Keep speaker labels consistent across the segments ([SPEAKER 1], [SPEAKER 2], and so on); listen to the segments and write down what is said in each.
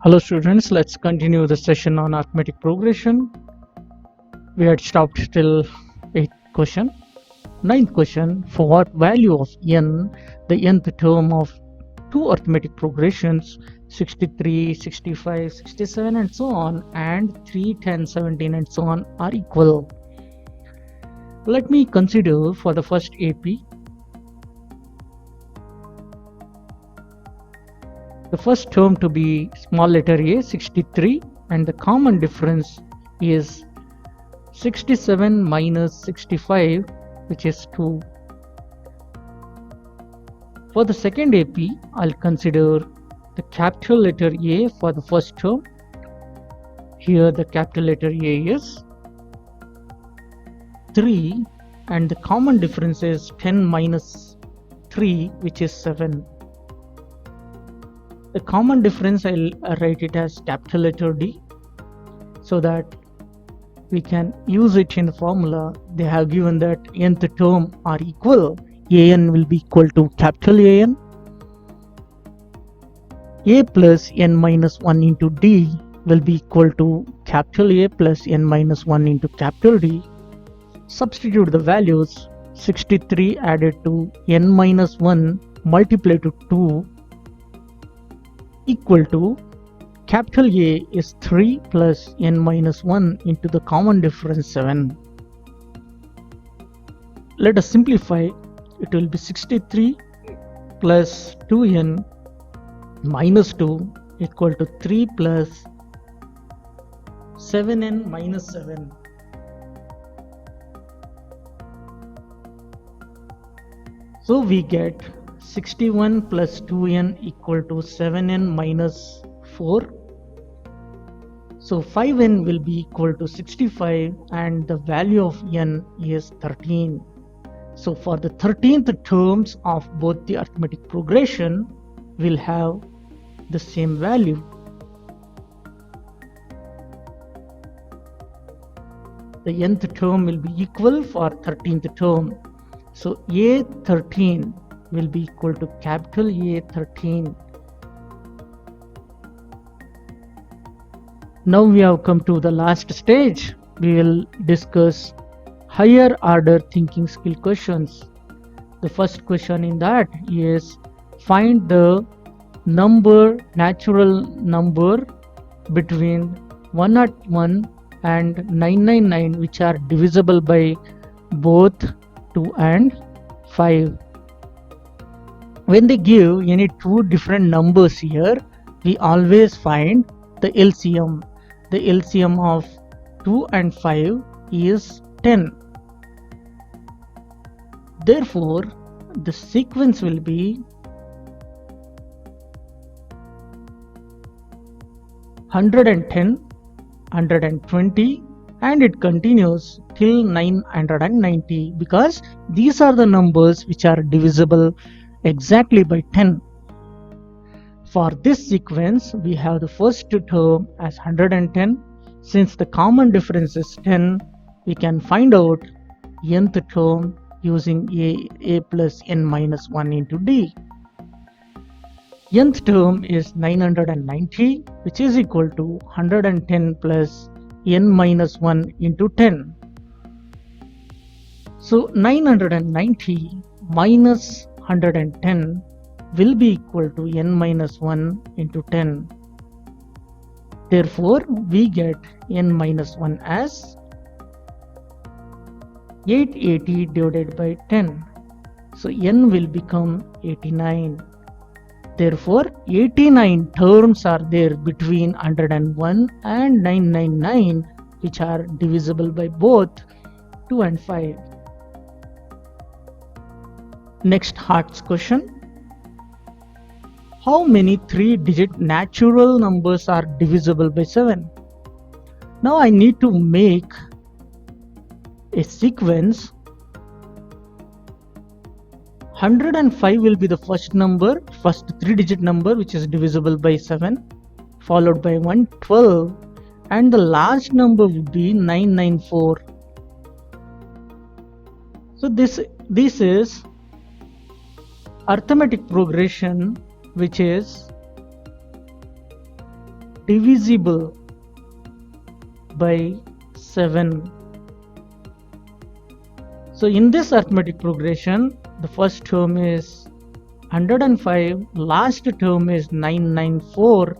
[SPEAKER 1] Hello students, let's continue the session on arithmetic progression. We had stopped till 8th question. 9th question, for what value of n, the nth term of two arithmetic progressions 63, 65, 67 and so on and 3, 10, 17 and so on are equal. Let me consider for the first AP. The first term to be small letter a 63 and the common difference is 67 minus 65, which is 2. For the second AP, I'll consider the capital letter A for the first term. Here the capital letter A is 3 and the common difference is 10 minus 3, which is 7. The common difference, I'll write it as capital letter D so that we can use it in the formula. They have given that nth term are equal. An will be equal to capital An. A plus n minus 1 into D will be equal to capital A plus n minus 1 into capital D. Substitute the values. 63 added to n minus 1 multiplied to 2 equal to capital A is 3 plus n minus 1 into the common difference 7. Let us simplify. It will be 63 plus 2n minus 2 equal to 3 plus 7n minus 7. So we get 61 plus 2n equal to 7n minus 4. So 5n will be equal to 65 and the value of n is 13. So for the 13th terms of both the arithmetic progression will have the same value. The nth term will be equal for 13th term. So A13 will be equal to capital A13. Now we have come to the last stage. We will discuss higher order thinking skill questions. The first question in that is find the natural number between 101 and 999 which are divisible by both 2 and 5. When they give any two different numbers here, we always find the LCM. The LCM of 2 and 5 is 10. Therefore, the sequence will be 110, 120 and it continues till 990 because these are the numbers which are divisible exactly by 10. For this sequence, we have the first term as 110. Since the common difference is 10, we can find out nth term using a plus n minus 1 into d. Nth term is 990, which is equal to 110 plus n minus 1 into 10. So 990 minus 110 will be equal to n minus 1 into 10. Therefore, we get n minus 1 as 880 divided by 10. So n will become 89. Therefore, 89 terms are there between 101 and 999 which are divisible by both 2 and 5. Next hearts question. How many 3-digit natural numbers are divisible by 7? Now I need to make a sequence. 105 will be the first 3-digit number which is divisible by 7, followed by 112 and the last number would be 994. So this is arithmetic progression which is divisible by 7. So in this arithmetic progression, the first term is 105, last term is 994,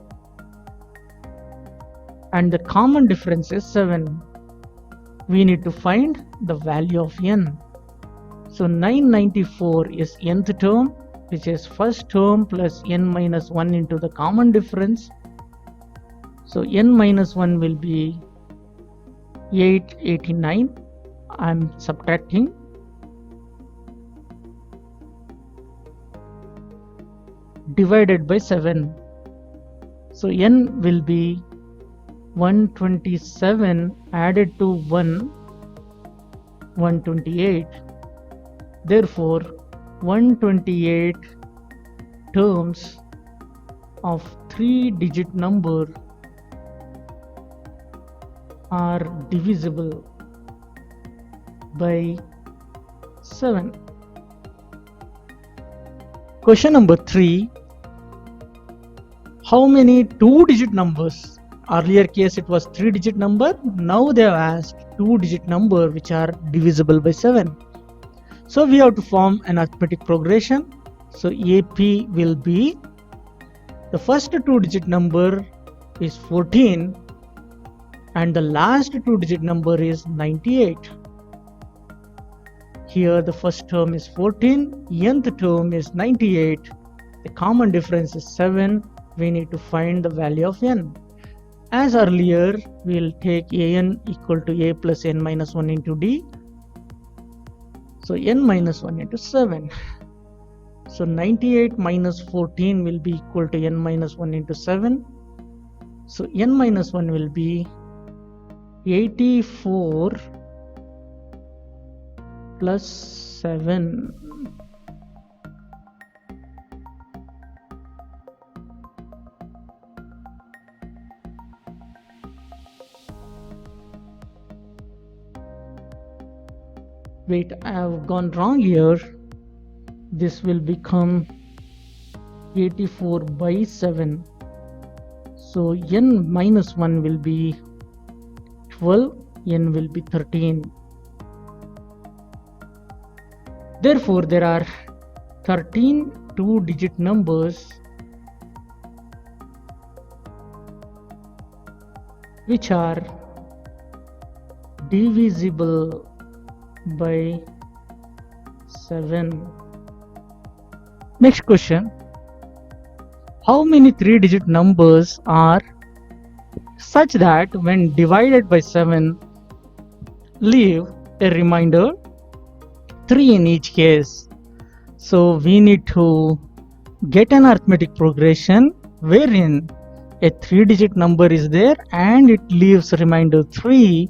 [SPEAKER 1] and the common difference is 7. We need to find the value of n. So 994 is nth term, which is first term plus n minus 1 into the common difference. So n minus 1 will be 889. I'm subtracting. Divided by 7. So n will be 127 added to 1, 128. Therefore, 128 terms of 3-digit number are divisible by 7. Question number 3. How many 2-digit numbers? Earlier case it was 3-digit number. Now they have asked 2-digit number which are divisible by 7. So we have to form an arithmetic progression. So AP will be, the first 2-digit number is 14 and the last 2-digit number is 98. Here the first term is 14, nth term is 98, the common difference is 7. We need to find the value of n. As earlier, we will take an equal to a plus n minus 1 into d. So n minus 1 into 7. So 98 minus 14 will be equal to n minus 1 into 7. So n minus 1 will be 84 plus 7. Wait, I have gone wrong here. This will become 84 by 7. So n minus 1 will be 12, n will be 13. Therefore, there are 13 2-digit numbers which are divisible by 7. Next question. How many 3-digit numbers are such that when divided by 7 leave a remainder 3 in each case? So we need to get an arithmetic progression wherein a 3-digit number is there and it leaves remainder 3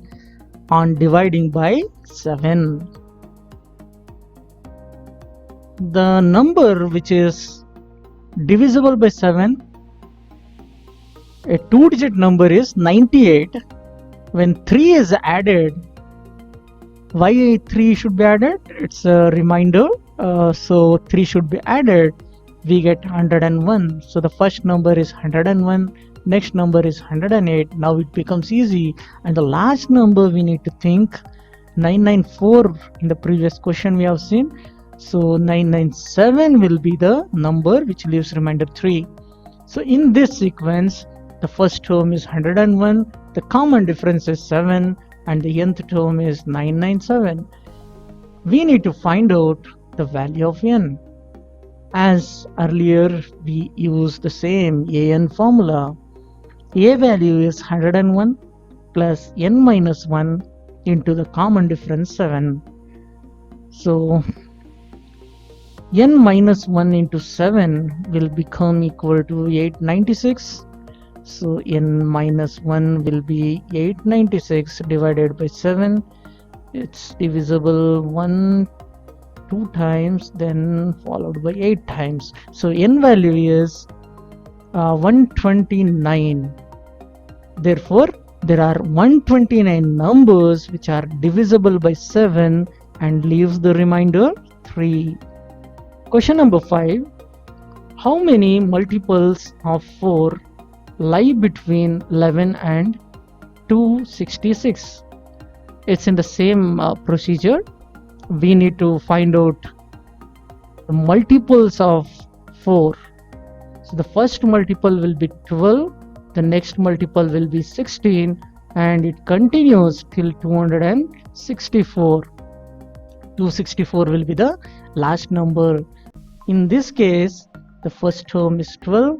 [SPEAKER 1] on dividing by 7. The number which is divisible by 7, a 2-digit number is 98. When 3 is added, why 3 should be added? It's a remainder, so 3 should be added. We get 101. So the first number is 101, next number is 108. Now it becomes easy. And the last number we need to think 994. In the previous question we have seen. So 997 will be the number which leaves remainder 3. So in this sequence, the first term is 101, the common difference is 7, and the nth term is 997. We need to find out the value of n. As earlier, we used the same an formula. A value is 101 plus n minus 1 into the common difference 7. So n minus 1 into 7 will become equal to 896. So n minus 1 will be 896 divided by 7. It's divisible 2 times, then followed by 8 times. So n value is 129. Therefore, there are 129 numbers which are divisible by 7 and leaves the remainder 3. Question number 5. How many multiples of 4 lie between 11 and 266. It's in the same procedure. We need to find out the multiples of 4. So the first multiple will be 12, the next multiple will be 16, and it continues till 264. 264 will be the last number. In this case, the first term is 12,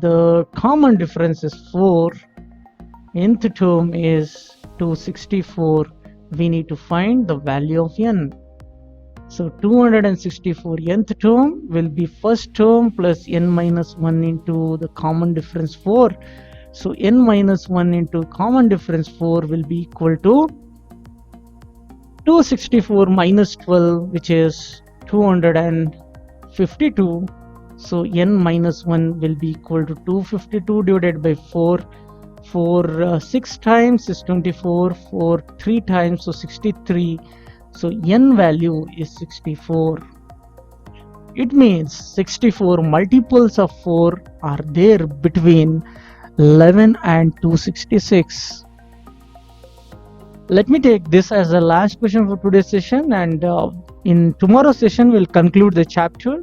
[SPEAKER 1] the common difference is 4, nth term is 264. We need to find the value of n. So 264 nth term will be first term plus n minus 1 into the common difference 4. So n minus 1 into common difference 4 will be equal to 264 minus 12, which is 252. So n minus 1 will be equal to 252 divided by 4. 4 6 times is 24, 4 3 times, so 63. So n value is 64. It means 64 multiples of 4 are there between 11 and 266. Let me take this as the last question for today's session, and in tomorrow's session we'll conclude the chapter,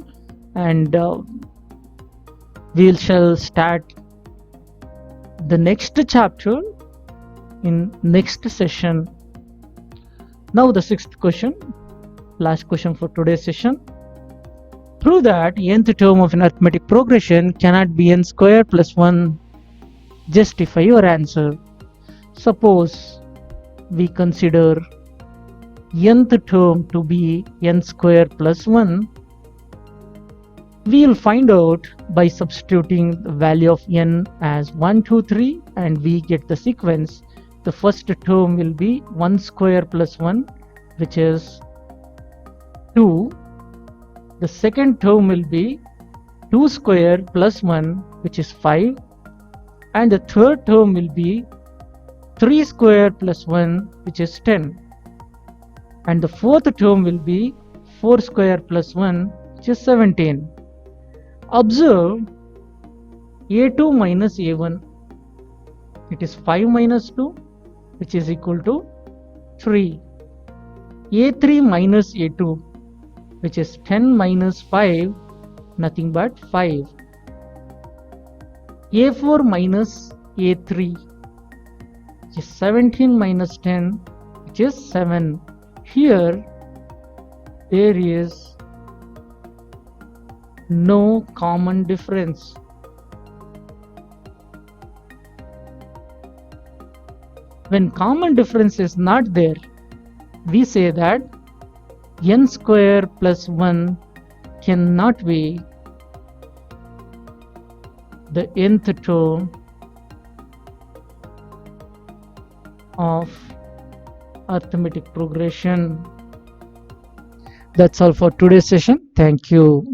[SPEAKER 1] and we shall start the next chapter in next session. Now the sixth question, last question for today's session. Prove that nth term of an arithmetic progression cannot be n square plus 1. Justify your answer. Suppose we consider nth term to be n square plus 1. We will find out by substituting the value of n as 1, 2, 3, and we get the sequence. The first term will be 1 square plus 1, which is 2. The second term will be 2 square plus 1, which is 5. And the third term will be 3 square plus 1, which is 10. And the fourth term will be 4 square plus 1, which is 17. Observe a2 minus a1. It is 5 minus 2, which is equal to 3. a3 minus a2, which is 10 minus 5, nothing but 5. a4 minus a3, which is 17 minus 10, which is 7. Here there is no common difference. When common difference is not there, we say that n square plus 1 cannot be the nth term of arithmetic progression. That's all for today's session. Thank you.